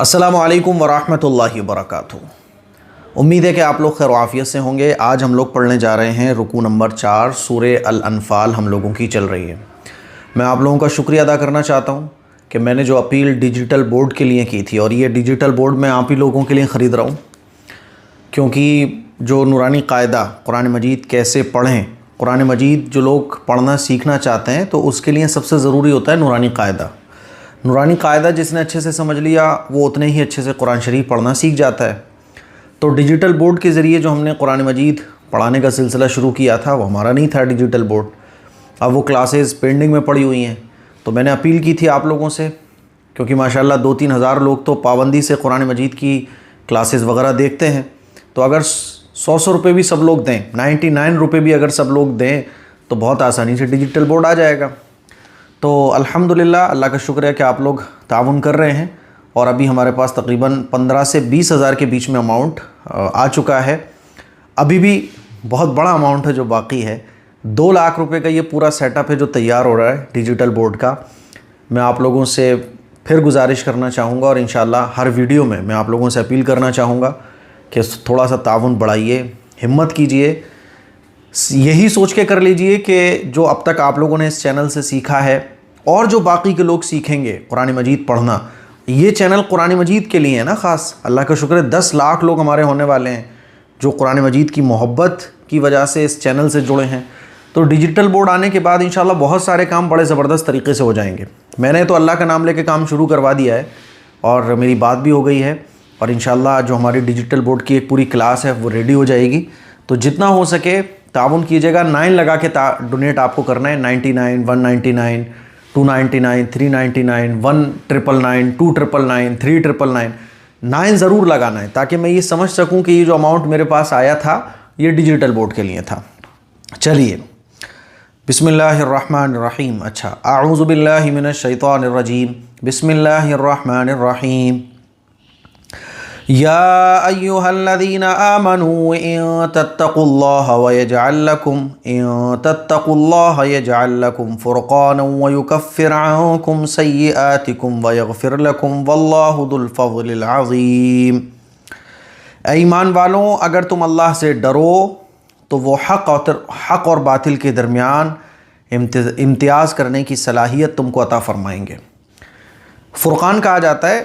السلام علیکم ورحمۃ اللہ وبرکاتہ۔ امید ہے کہ آپ لوگ خیر و عافیت سے ہوں گے۔ آج ہم لوگ پڑھنے جا رہے ہیں رکوع نمبر 4 سورہ الانفال ہم لوگوں کی چل رہی ہے۔ میں آپ لوگوں کا شکریہ ادا کرنا چاہتا ہوں کہ میں نے جو اپیل ڈیجیٹل بورڈ کے لیے کی تھی، اور یہ ڈیجیٹل بورڈ میں آپ ہی لوگوں کے لیے خرید رہا ہوں، کیونکہ جو نورانی قاعدہ قرآن مجید کیسے پڑھیں، قرآن مجید جو لوگ پڑھنا سیکھنا چاہتے ہیں تو اس کے لیے سب سے ضروری ہوتا ہے نورانی قاعدہ۔ نورانی قاعدہ جس نے اچھے سے سمجھ لیا وہ اتنے ہی اچھے سے قرآن شریف پڑھنا سیکھ جاتا ہے۔ تو ڈیجیٹل بورڈ کے ذریعے جو ہم نے قرآن مجید پڑھانے کا سلسلہ شروع کیا تھا وہ ہمارا نہیں تھا ڈیجیٹل بورڈ، اب وہ کلاسز پینڈنگ میں پڑی ہوئی ہیں۔ تو میں نے اپیل کی تھی آپ لوگوں سے، کیونکہ ماشاءاللہ 2-3 ہزار لوگ تو پابندی سے قرآن مجید کی کلاسز وغیرہ دیکھتے ہیں، تو اگر 100 روپے بھی سب لوگ دیں، 99 روپے بھی اگر سب لوگ دیں تو بہت آسانی سے ڈیجیٹل بورڈ آ جائے گا۔ تو الحمدللہ اللہ کا شکر ہے کہ آپ لوگ تعاون کر رہے ہیں، اور ابھی ہمارے پاس تقریباً 15 سے 20 ہزار کے بیچ میں اماؤنٹ آ چکا ہے۔ ابھی بھی بہت بڑا اماؤنٹ ہے جو باقی ہے، 2 لاکھ روپے کا یہ پورا سیٹ اپ ہے جو تیار ہو رہا ہے ڈیجیٹل بورڈ کا۔ میں آپ لوگوں سے پھر گزارش کرنا چاہوں گا، اور انشاءاللہ ہر ویڈیو میں آپ لوگوں سے اپیل کرنا چاہوں گا کہ تھوڑا سا تعاون بڑھائیے، ہمت کیجئے، یہی سوچ کے کر لیجئے کہ جو اب تک آپ لوگوں نے اس چینل سے سیکھا ہے اور جو باقی کے لوگ سیکھیں گے قرآن مجید پڑھنا، یہ چینل قرآن مجید کے لیے ہے نا خاص۔ اللہ کا شکر ہے 10 لاکھ لوگ ہمارے ہونے والے ہیں جو قرآن مجید کی محبت کی وجہ سے اس چینل سے جڑے ہیں۔ تو ڈیجیٹل بورڈ آنے کے بعد انشاءاللہ بہت سارے کام بڑے زبردست طریقے سے ہو جائیں گے۔ میں نے تو اللہ کا نام لے کے کام شروع کروا دیا ہے، اور میری بات بھی ہو گئی ہے، اور انشاءاللہ جو ہماری ڈیجیٹل بورڈ کی ایک پوری کلاس ہے وہ ریڈی ہو جائے گی۔ تو جتنا ہو سکے تعاون کیجیے گا، 9 لگا کے ڈونیٹ آپ کو کرنا ہے، 99 199 299 399 1999 2999 3999 9 ضرور لگانا ہے، تاکہ میں یہ سمجھ سکوں کہ یہ جو اماؤنٹ میرے پاس آیا تھا یہ ڈیجیٹل بورڈ کے لیے تھا۔ چلیے بسم اللہ الرحمن الرحیم۔ اچھا، اعوذ باللہ من الشیطان الرجیم، بسم اللہ الرحمن الرحیم۔ یا ایہا الذین آمنوا ان تتقوا اللہ یجعل لکم فرقانا ویکفر عنکم سیئاتکم ویغفر لکم واللہ ذو الفضل العظیم۔ اے ایمان والوں، اگر تم اللہ سے ڈرو تو وہ حق اور باطل کے درمیان امتیاز کرنے کی صلاحیت تم کو عطا فرمائیں گے۔ فرقان کہا جاتا ہے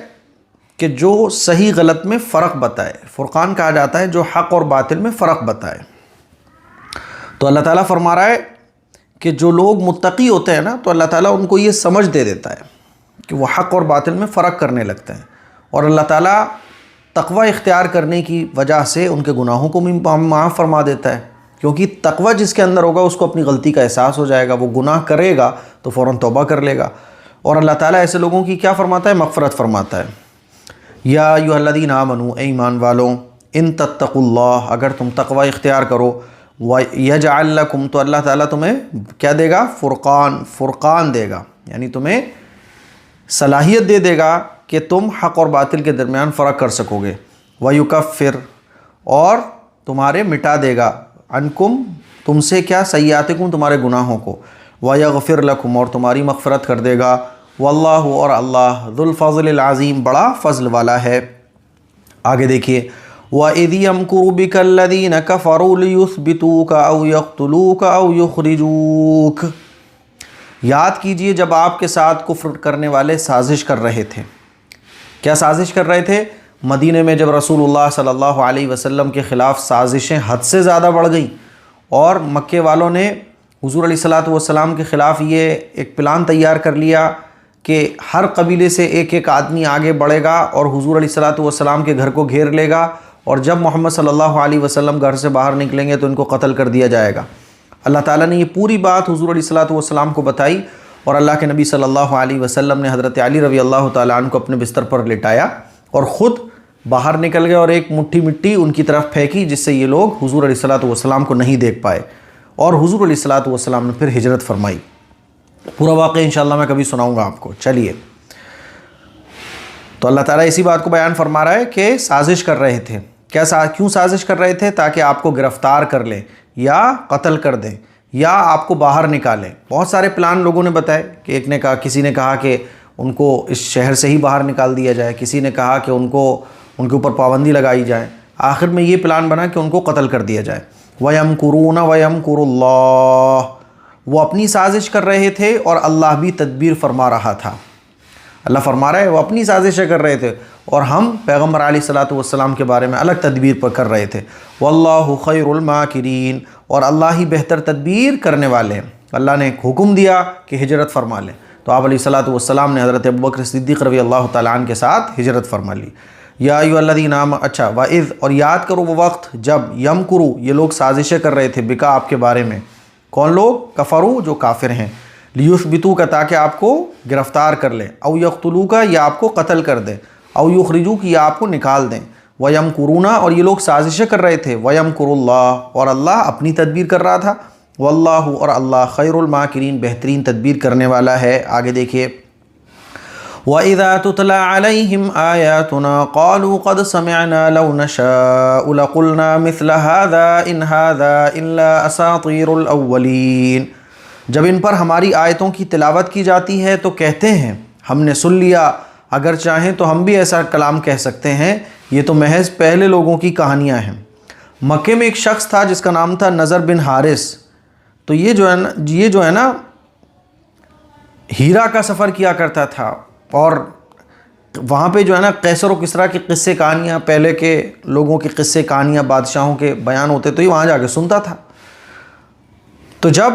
کہ جو صحیح غلط میں فرق بتائے، فرقان کہا جاتا ہے جو حق اور باطل میں فرق بتائے۔ تو اللہ تعالیٰ فرما رہا ہے کہ جو لوگ متقی ہوتے ہیں نا، تو اللہ تعالیٰ ان کو یہ سمجھ دے دیتا ہے کہ وہ حق اور باطل میں فرق کرنے لگتے ہیں، اور اللہ تعالیٰ تقوی اختیار کرنے کی وجہ سے ان کے گناہوں کو بھی معاف فرما دیتا ہے، کیونکہ تقوی جس کے اندر ہوگا اس کو اپنی غلطی کا احساس ہو جائے گا، وہ گناہ کرے گا تو فوراً توبہ کر لے گا، اور اللہ تعالیٰ ایسے لوگوں کی کیا فرماتا ہے؟ مغفرت فرماتا ہے۔ یا ایھا الذین آمنوا، اے ایمان والوں، ان تتقوا اللہ، اگر تم تقوی اختیار کرو، یجعل لکم، تو اللہ تعالیٰ تمہیں کیا دے گا؟ فرقان دے گا، یعنی تمہیں صلاحیت دے دے گا کہ تم حق اور باطل کے درمیان فرق کر سکو گے۔ ویکفر، اور تمہارے مٹا دے گا، عنکم، تم سے کیا؟ سیئاتکم، تمہارے گناہوں کو، ویغفر لکم، اور تمہاری مغفرت کر دے گا، واللہ، اور اللہ، ذو الفضل العظیم، بڑا فضل والا ہے۔ آگے دیکھیے، وَإِذْ يَمْكُرُ بِكَ الَّذِينَ كَفَرُوا لِيُثْبِتُوكَ أَوْ يَقْتُلُوكَ أَوْ يُخْرِجُوكَ۔ یاد کیجئے جب آپ کے ساتھ کفر کرنے والے سازش کر رہے تھے۔ کیا سازش کر رہے تھے؟ مدینے میں جب رسول اللہ صلی اللہ علیہ وسلم کے خلاف سازشیں حد سے زیادہ بڑھ گئیں، اور مکے والوں نے حضور علیہ السلام کے خلاف یہ ایک پلان تیار کر لیا کہ ہر قبیلے سے ایک ایک آدمی آگے بڑھے گا اور حضور علیہ السلام کے گھر کو گھیر لے گا، اور جب محمد صلی اللہ علیہ وسلم گھر سے باہر نکلیں گے تو ان کو قتل کر دیا جائے گا۔ اللہ تعالیٰ نے یہ پوری بات حضور علیہ السلام کو بتائی، اور اللہ کے نبی صلی اللہ علیہ وسلم نے حضرت علی رضی اللہ تعالیٰ عنہ کو اپنے بستر پر لٹایا اور خود باہر نکل گئے، اور ایک مٹھی مٹی ان کی طرف پھینکی، جس سے یہ لوگ حضور علیہ السلام کو نہیں دیکھ پائے، اور حضور علیہ السلام نے پھر ہجرت فرمائی۔ پورا واقعہ انشاءاللہ میں کبھی سناؤں گا آپ کو۔ چلیے، تو اللہ تعالیٰ اسی بات کو بیان فرما رہا ہے کہ سازش کر رہے تھے۔ کیوں سازش کر رہے تھے؟ تاکہ آپ کو گرفتار کر لیں، یا قتل کر دیں، یا آپ کو باہر نکالیں۔ بہت سارے پلان لوگوں نے بتائے، کہ ایک نے کہا، کسی نے کہا کہ ان کو اس شہر سے ہی باہر نکال دیا جائے، کسی نے کہا کہ ان کے اوپر پابندی لگائی جائے، آخر میں یہ پلان بنا کہ ان کو قتل کر دیا جائے۔ وَيَمْكُرُونَ وَيَمْكُرُ اللَّهُ، وہ اپنی سازش کر رہے تھے اور اللہ بھی تدبیر فرما رہا تھا۔ اللہ فرما رہا ہے وہ اپنی سازشیں کر رہے تھے اور ہم پیغمبر علیہ الصلاۃ والسلام کے بارے میں الگ تدبیر پر کر رہے تھے۔ وَاللَّهُ خَيْرُ الْمَاكِرِينَ، اور اللہ ہی بہتر تدبیر کرنے والے ہیں۔ اللہ نے حکم دیا کہ ہجرت فرما لیں تو آپ علیہ الصلاۃ والسلام نے حضرت ابوبکر صدیق رضی اللہ تعالیٰ عنہ کے ساتھ ہجرت فرما لی۔ یا ایھا الذین آمنوا، اچھا وَإِذْ، اور یاد کرو وہ وقت جب یمکرو، یہ لوگ سازشیں کر رہے تھے بکا، آپ کے بارے میں۔ کون لوگ؟ کفرو، جو کافر ہیں، لیثبتوک، تاکہ آپ کو گرفتار کر لیں، او یقتلوک، یا آپ کو قتل کر دیں، او یخرجوک، یا آپ کو نکال دیں۔ وَيَمْكُرُونَ، اور یہ لوگ سازشیں کر رہے تھے، وَيَمْكُرُ اللَّهُ، اور اللہ اپنی تدبیر کر رہا تھا، واللہ، اور اللہ خیر الماکرین، بہترین تدبیر کرنے والا ہے۔ آگے دیکھیے، وَإِذَا تُتْلَى عَلَيْهِمْ آيَاتُنَا قَالُوا قَدْ سَمِعْنَا لَوْ نَشَاءُ لَقُلْنَا مِثْلَ هَذَا إِنْ هَذَا إِلَّا أَسَاطِيرُ الْأَوَّلِينَ، جب ان پر ہماری آیتوں کی تلاوت کی جاتی ہے تو کہتے ہیں ہم نے سن لیا، اگر چاہیں تو ہم بھی ایسا کلام کہہ سکتے ہیں، یہ تو محض پہلے لوگوں کی کہانیاں ہیں۔ مکے میں ایک شخص تھا جس کا نام تھا نضر بن حارث، تو یہ جو ہے نا ہیرا کا سفر کیا کرتا تھا، اور وہاں پہ جو ہے نا قیصر و کسریٰ کی قصے کہانیاں، پہلے کے لوگوں کی قصے کہانیاں، بادشاہوں کے بیان ہوتے تو یہ وہاں جا کے سنتا تھا۔ تو جب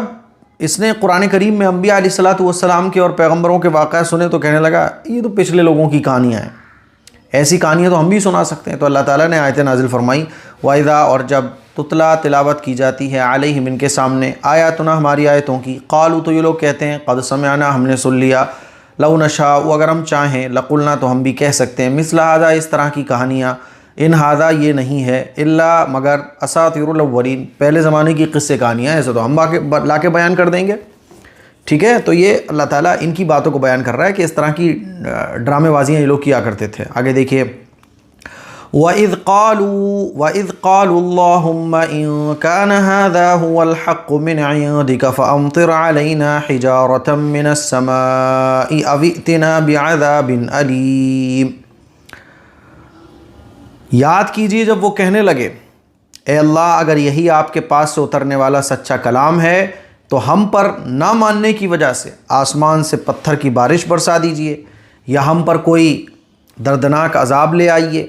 اس نے قرآن کریم میں انبیاء علیہ الصلاۃ والسلام کے اور پیغمبروں کے واقعات سنے تو کہنے لگا یہ تو پچھلے لوگوں کی کہانیاں ہیں، ایسی کہانیاں تو ہم بھی سنا سکتے ہیں۔ تو اللہ تعالیٰ نے آیتیں نازل فرمائی، وَإِذَا، اور جب تتلا، تلاوت کی جاتی ہے، علیہم، ان کے سامنے، آیاتنا، ہماری آیتوں کی، قالوا، تو یہ لوگ کہتے ہیں، قد سمعنا، ہم نے سن لیا، لو نشاء، اگر ہم چاہیں، لقلنا، تو ہم بھی کہہ سکتے ہیں، مثل ھذا، اس طرح کی کہانیاں، ان ھذا، یہ نہیں ہے، الا، مگر، اساطیر الاولین، پہلے زمانے کی قصے کہانیاں، ایسے تو ہم لا کے بیان کر دیں گے۔ ٹھیک ہے، تو یہ اللہ تعالیٰ ان کی باتوں کو بیان کر رہا ہے کہ اس طرح کی ڈرامے بازیاں یہ لوگ کیا کرتے تھے۔ آگے دیکھیے، وَإِذْ قَالُوا اللَّهُمَّ إِن كَانَ هَذَا هُوَ الْحَقُّ مِنْ عِنْدِكَ فَأَمْطِرْ عَلَيْنَا حِجَارَةً مِنَ السَّمَاءِ أَوْ ائْتِنَا بِعَذَابٍ أَلِيمٍ۔ یاد کیجئے جب وہ کہنے لگے، اے اللہ، اگر یہی آپ کے پاس سے اترنے والا سچا کلام ہے تو ہم پر نہ ماننے کی وجہ سے آسمان سے پتھر کی بارش برسا دیجئے، یا ہم پر کوئی دردناک عذاب لے آئیے،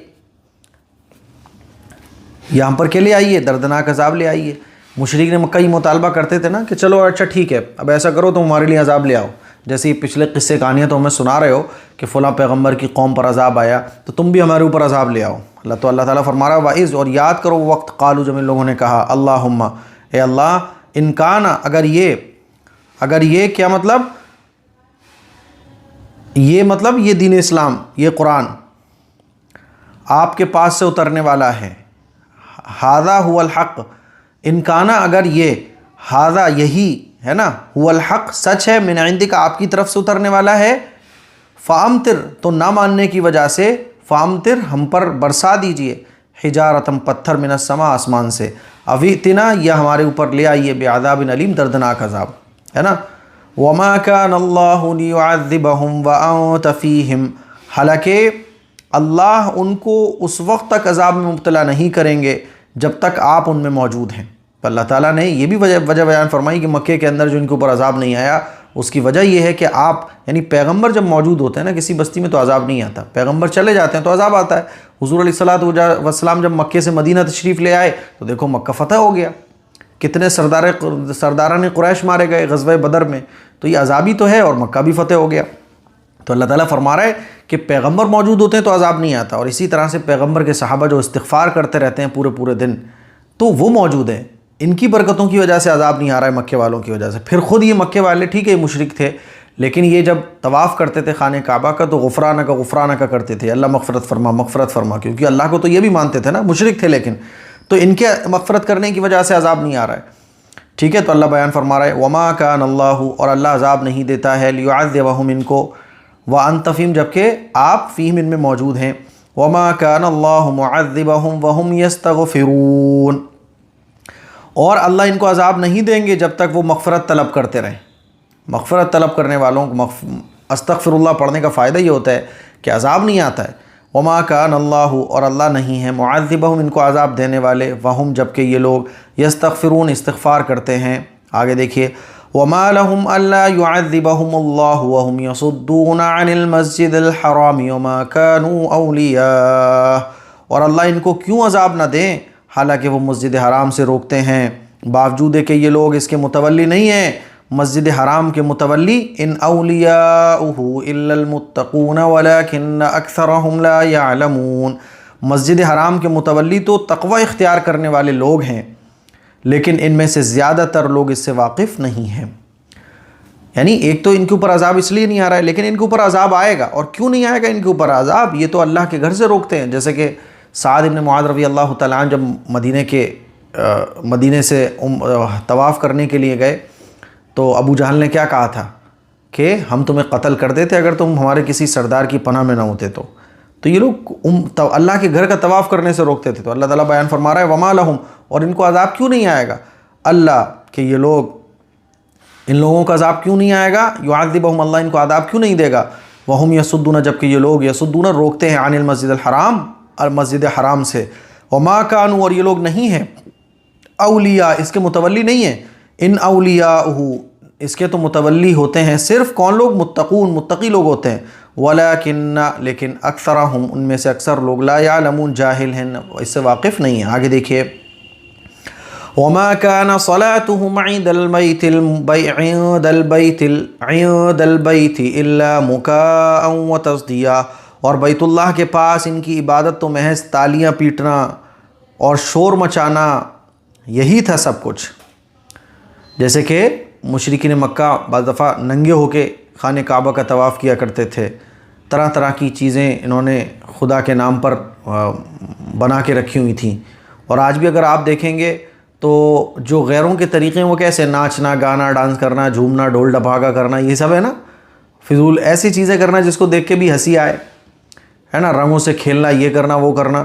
یا ہم پر کیا لے آئیے؟ دردناک عذاب لے آئیے۔ مشرک نے مکہ ہی مطالبہ کرتے تھے نا کہ چلو اچھا ٹھیک ہے، اب ایسا کرو تو ہمارے لیے عذاب لے آؤ، جیسے یہ پچھلے قصے کہانیاں تو ہمیں سنا رہے ہو کہ فلاں پیغمبر کی قوم پر عذاب آیا تو تم بھی ہمارے اوپر عذاب لے آؤ۔ اللہ تعالیٰ فرما رہا ہے، وَإِذْ، اور یاد کرو وہ وقت، قالوا، جب ان لوگوں نے کہا، اللہم، اے اللہ، ان کان، اگر یہ کیا مطلب؟ یہ دین اسلام، یہ قرآن آپ کے پاس سے اترنے والا ہے، ھذا ھو الحق، ان کانا، اگر یہ، ھذا، یہی ہے نا، ھو الحق، سچ ہے، من عندک، آپ کی طرف سے اترنے والا ہے، فامطر، تو نہ ماننے کی وجہ سے، فامطر، ہم پر برسا دیجئے، حجارتم، پتھر، من السماء، آسمان سے، او ائتنا، یا ہمارے اوپر لے آئیے، بعذاب علیم، دردناک عذاب، ہے نا۔ وما كان الله ليعذبهم وانت فيهم، حالانکہ اللہ ان کو اس وقت تک عذاب میں مبتلا نہیں کریں گے جب تک آپ ان میں موجود ہیں۔ تو اللہ تعالیٰ نے یہ بھی وجہ بیان فرمائی کہ مکے کے اندر جو ان کے اوپر عذاب نہیں آیا، اس کی وجہ یہ ہے کہ آپ، یعنی پیغمبر جب موجود ہوتے ہیں نا کسی بستی میں تو عذاب نہیں آتا، پیغمبر چلے جاتے ہیں تو عذاب آتا ہے۔ حضور علیہ الصلوۃ والسلام جب مکے سے مدینہ تشریف لے آئے تو دیکھو مکہ فتح ہو گیا، کتنے سرداران قریش مارے گئے غزوہ بدر میں، تو یہ عذابی تو ہے، اور مکہ بھی فتح ہو گیا۔ تو اللہ تعالیٰ فرما رہا ہے کہ پیغمبر موجود ہوتے ہیں تو عذاب نہیں آتا، اور اسی طرح سے پیغمبر کے صحابہ جو استغفار کرتے رہتے ہیں پورے دن، تو وہ موجود ہیں، ان کی برکتوں کی وجہ سے عذاب نہیں آ رہا ہے مکے والوں کی وجہ سے۔ پھر خود یہ مکے والے ٹھیک ہے مشرک تھے، لیکن یہ جب طواف کرتے تھے خانہ کعبہ کا تو غفرانہ کا کرتے تھے، اللہ مغفرت فرما، کیونکہ اللہ کو تو یہ بھی مانتے تھے نا، مشرک تھے، لیکن تو ان کے مغفرت کرنے کی وجہ سے عذاب نہیں آ رہا ہے۔ ٹھیک ہے، تو اللہ بیان فرما رہا ہے، وما کان اللہ، اور اللہ عذاب نہیں دیتا ہے، لیعذبہم، ان کو، وانت فیہم، جبکہ آپ فیہم، ان میں موجود ہیں، وما کان اللہ معذبہم وہم یستغفرون، اور اللہ ان کو عذاب نہیں دیں گے جب تک وہ مغفرت طلب کرتے رہیں۔ مغفرت طلب کرنے والوں کو استغفر اللہ پڑھنے کا فائدہ یہ ہوتا ہے کہ عذاب نہیں آتا ہے۔ وما کان اللہ، اور اللہ نہیں ہے معذبہم ان کو عذاب دینے والے، وہم جبکہ یہ لوگ یستغفرون استغفار کرتے ہیں۔ آگے دیکھیے وما لهم الا يعذبهم الله وهم يصدون عن المسجد الحرام وما كانوا اولیاء، اور اللہ ان کو کیوں عذاب نہ دیں حالانکہ وہ مسجد حرام سے روکتے ہیں، باوجود کہ یہ لوگ اس کے متولی نہیں ہیں، مسجد حرام کے متولی ان اولیاؤہ الا المتقون ولکن اکثرهم لا يعلمون، مسجد حرام کے متولی تو تقوی اختیار کرنے والے لوگ ہیں، لیکن ان میں سے زیادہ تر لوگ اس سے واقف نہیں ہیں۔ یعنی ایک تو ان کے اوپر عذاب اس لیے نہیں آ رہا ہے، لیکن ان کے اوپر عذاب آئے گا، اور کیوں نہیں آئے گا ان کے اوپر عذاب؟ یہ تو اللہ کے گھر سے روکتے ہیں۔ جیسے کہ سعد بن معاذ رضی اللہ تعالیٰ عنہ جب مدینے سے طواف کرنے کے لیے گئے تو ابو جہل نے کیا کہا تھا کہ ہم تمہیں قتل کر دیتے اگر تم ہمارے کسی سردار کی پناہ میں نہ ہوتے تو یہ لوگ اللہ کے گھر کا طواف کرنے سے روکتے تھے۔ تو اللہ تعالیٰ بیان فرما رہا ہے وما لہم، اور ان کو عذاب کیوں نہیں آئے گا؟ اللہ کہ یہ لوگ، ان لوگوں کا عذاب کیوں نہیں آئے گا؟ یعذبہم، اللہ ان کو عذاب کیوں نہیں دے گا؟ وہم یصدون، جبکہ یہ لوگ یصدون روکتے ہیں عن المسجد الحرام، اور مسجد حرام سے، وما کانوا، اور یہ لوگ نہیں ہیں اولیاء، اس کے متولی نہیں ہیں، ان اولیاءہ، اس کے تو متولی ہوتے ہیں صرف کون لوگ؟ متقون، متقی لوگ ہوتے ہیں، ولیکن، لیکن اکثرہم، ان میں سے اکثر لوگ، لا یعلمون، جاہل ہیں، اس سے واقف نہیں ہیں۔ آگے دیکھیے وما كان صلاتهم عند البيت الا مكاء وتصديا، اور بیت اللہ کے پاس ان کی عبادت تو محض تالیاں پیٹنا اور شور مچانا، یہی تھا سب کچھ۔ جیسے کہ مشرکین مکہ بعض دفعہ ننگے ہو کے خانہ کعبہ کا طواف کیا کرتے تھے، طرح طرح کی چیزیں انہوں نے خدا کے نام پر بنا کے رکھی ہوئی تھیں۔ اور آج بھی اگر آپ دیکھیں گے تو جو غیروں کے طریقے ہیں وہ کیسے، ناچنا، گانا، ڈانس کرنا، جھومنا، ڈھول ڈھپاکا کرنا، یہ سب ہے نا، فضول ایسی چیزیں کرنا جس کو دیکھ کے بھی ہنسی آئے، ہے نا، رنگوں سے کھیلنا، یہ کرنا، وہ کرنا۔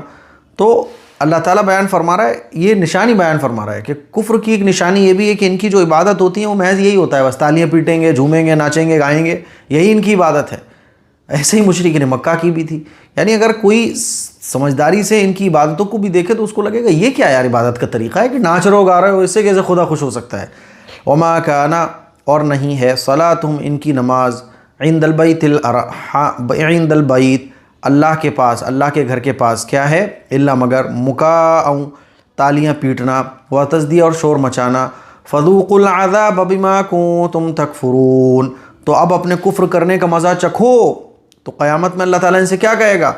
تو اللہ تعالیٰ بیان فرما رہا ہے، یہ نشانی بیان فرما رہا ہے کہ کفر کی ایک نشانی یہ بھی ہے کہ ان کی جو عبادت ہوتی ہے وہ محض یہی ہوتا ہے، بس تالیاں پیٹیں گے، جھومیں گے، ناچیں گے، گائیں گے، یہی ان کی عبادت ہے۔ ایسے ہی مشرکین مکہ کی بھی تھی۔ یعنی اگر کوئی سمجھداری سے ان کی عبادتوں کو بھی دیکھے تو اس کو لگے گا یہ کیا یار عبادت کا طریقہ ہے کہ ناچ رہے ہو، گا رہے ہو، اس سے کیسے خدا خوش ہو سکتا ہے۔ وما کان، اور نہیں ہے، صلاتہم، ان کی نماز، عند البیت، اللہ کے پاس، اللہ کے گھر کے پاس، کیا ہے؟ الا مگر مکاء، تالیاں پیٹنا، وتصدیہ، اور شور مچانا، فذوقوا العذاب بما کنتم تکفرون، تو اب اپنے کفر کرنے کا مزہ چکھو۔ تو قیامت میں اللہ تعالیٰ ان سے کیا کہے گا؟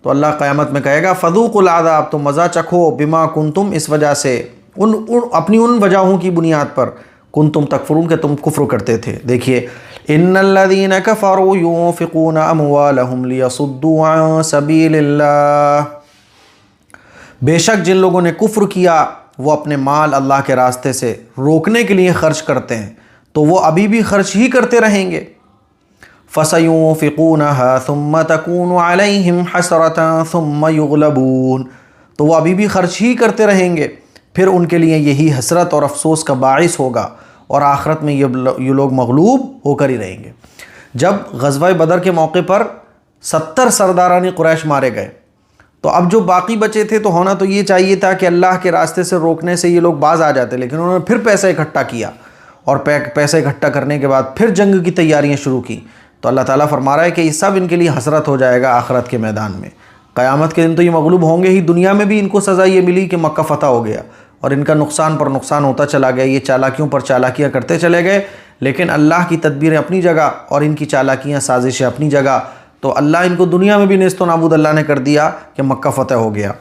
تو اللہ قیامت میں کہے گا فذوقوا العذاب، تو مزہ چکھو، بما کنتم، اس وجہ سے، اپنی ان وجہوں کی بنیاد پر، کنتم تکفرون، کہ تم کفر کرتے تھے۔ دیکھیے ان الذین کفروا ينفقون اموالهم لیصدوا عن سبیل اللہ، بے شک جن لوگوں نے کفر کیا وہ اپنے مال اللہ کے راستے سے روکنے کے لیے خرچ کرتے ہیں، تو وہ ابھی بھی خرچ ہی کرتے رہیں گے۔ فَسَيُنْفِقُونَهَا ثُمَّ تَكُونُ عَلَيْهِمْ حَسْرَةً ثُمَّ يُغْلَبُونَ، تو وہ ابھی بھی خرچ ہی کرتے رہیں گے، پھر ان کے لیے یہی حسرت اور افسوس کا باعث ہوگا، اور آخرت میں یہ لوگ مغلوب ہو کر ہی رہیں گے۔ جب غزوہ بدر کے موقع پر 70 سرداران قریش مارے گئے، تو اب جو باقی بچے تھے تو ہونا تو یہ چاہیے تھا کہ اللہ کے راستے سے روکنے سے یہ لوگ باز آ جاتے، لیکن انہوں نے پھر پیسہ اکٹھا کیا، اور پیسہ اکٹھا کرنے کے بعد پھر جنگ کی تیاریاں شروع کی۔ تو اللہ تعالیٰ فرما رہا ہے کہ یہ سب ان کے لیے حسرت ہو جائے گا آخرت کے میدان میں۔ قیامت کے دن تو یہ مغلوب ہوں گے ہی، دنیا میں بھی ان کو سزا یہ ملی کہ مکہ فتح ہو گیا، اور ان کا نقصان پر نقصان ہوتا چلا گیا، یہ چالاکیوں پر چالاکیاں کرتے چلے گئے، لیکن اللہ کی تدبیریں اپنی جگہ اور ان کی چالاکیاں، سازشیں اپنی جگہ۔ تو اللہ ان کو دنیا میں بھی نیست و نابود اللہ نے کر دیا کہ مکہ فتح ہو گیا۔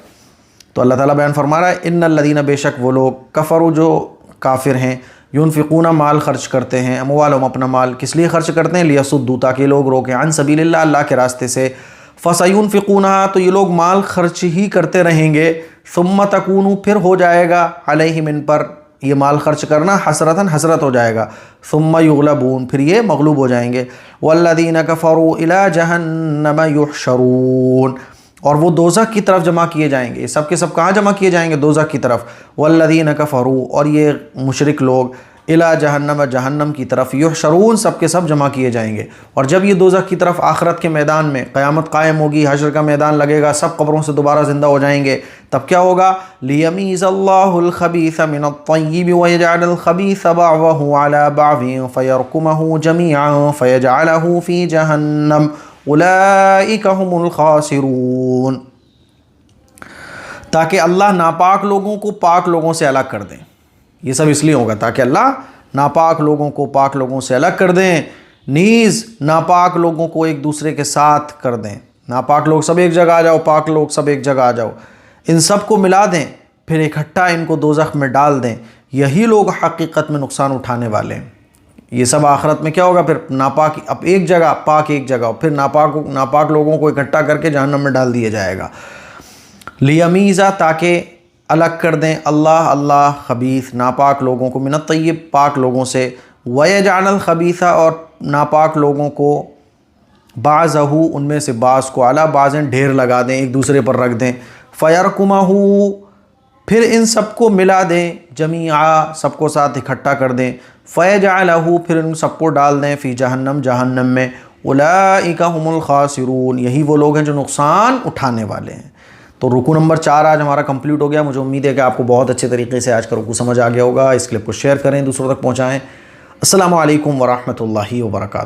تو اللہ تعالیٰ بیان فرما رہا ہے ان الذین، بے شک وہ لوگ، کفروا، جو کافر ہیں، ينفقون، مال خرچ کرتے ہیں، اموالہم، اپنا مال، کس لیے خرچ کرتے ہیں؟ لیصدوا، تاکہ لوگ روکیں، عن سبیل اللہ، اللہ کے راستے سے، فسينفقونها، تو یہ لوگ مال خرچ ہی کرتے رہیں گے، ثم تکون، پھر ہو جائے گا، علیہم، ان پر یہ مال خرچ کرنا، حسرتاً، حسرت ہو جائے گا، ثم یغلبون، پھر یہ مغلوب ہو جائیں گے، والذین کفروا الی جہنم یحشرون، اور وہ دوزخ کی طرف جمع کیے جائیں گے۔ سب کے سب کہاں جمع کیے جائیں گے؟ دوزخ کی طرف۔ والذین کفروا، اور یہ مشرک لوگ، الی جہنم، جہنم کی طرف، یحشرون، سب کے سب جمع کیے جائیں گے۔ اور جب یہ دوزخ کی طرف آخرت کے میدان میں قیامت قائم ہوگی، حشر کا میدان لگے گا، سب قبروں سے دوبارہ زندہ ہو جائیں گے، تب کیا ہوگا؟ لیمیز اللہ الخبیث من الطیب ویجعل الخبیث بعضہ علی بعض فیرکمہ جمیعا فیجعلہ فی جہنم اولئک هم الخاسرون، تاکہ اللہ ناپاک لوگوں کو پاک لوگوں سے الگ کر دیں۔ یہ سب اس لیے ہوگا تاکہ اللہ ناپاک لوگوں کو پاک لوگوں سے الگ کر دیں، نیز ناپاک لوگوں کو ایک دوسرے کے ساتھ کر دیں۔ ناپاک لوگ سب ایک جگہ آ جاؤ، پاک لوگ سب ایک جگہ آ جاؤ، ان سب کو ملا دیں، پھر اکٹھا ان کو دوزخ میں ڈال دیں۔ یہی لوگ حقیقت میں نقصان اٹھانے والے ہیں۔ یہ سب آخرت میں کیا ہوگا؟ پھر ناپاک اب ایک جگہ، پاک ایک جگہ، پھر ناپاک لوگوں کو اکٹھا کر کے جہنم میں ڈال دیا جائے گا۔ لیمیزا، تاکہ الگ کر دیں اللہ خبیث ناپاک لوگوں کو، من الطیب پاک لوگوں سے، ویجعل الخبیث اور ناپاک لوگوں کو، بعضہ ان میں سے بعض کو، علی بعض ڈھیر لگا دیں، ایک دوسرے پر رکھ دیں، فیرکمہ پھر ان سب کو ملا دیں، جمیعا سب کو ساتھ اکٹھا کر دیں، فیجعلہ پھر ان سب کو ڈال دیں، فی جہنم جہنم میں، اولئک هم الخاسرون یہی وہ لوگ ہیں جو نقصان اٹھانے والے ہیں۔ تو رکوع نمبر 4 آج ہمارا کمپلیٹ ہو گیا۔ مجھے امید ہے کہ آپ کو بہت اچھے طریقے سے آج کا رکوع سمجھ آ گیا ہوگا۔ اس کلپ کو شیئر کریں، دوسروں تک پہنچائیں۔ السلام علیکم ورحمۃ اللہ وبرکاتہ۔